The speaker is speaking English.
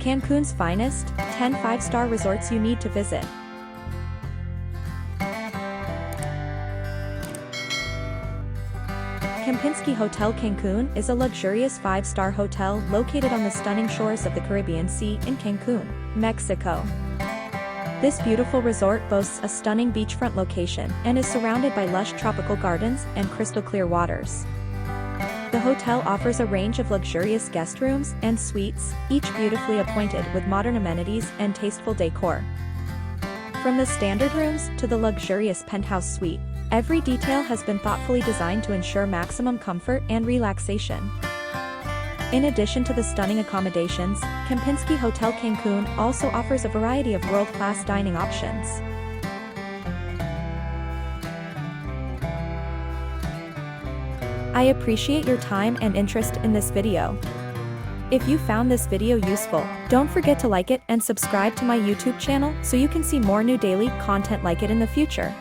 Cancun's finest, 10 5-star resorts you need to visit. Kempinski Hotel Cancún is a luxurious 5-star hotel located on the stunning shores of the Caribbean Sea in Cancún, Mexico. This beautiful resort boasts a stunning beachfront location and is surrounded by lush tropical gardens and crystal-clear waters. The hotel offers a range of luxurious guest rooms and suites, each beautifully appointed with modern amenities and tasteful decor. From the standard rooms to the luxurious penthouse suite, every detail has been thoughtfully designed to ensure maximum comfort and relaxation. In addition to the stunning accommodations, Kempinski Hotel Cancún also offers a variety of world-class dining options. I appreciate your time and interest in this video. If you found this video useful, don't forget to like it and subscribe to my YouTube channel so you can see more new daily content like it in the future.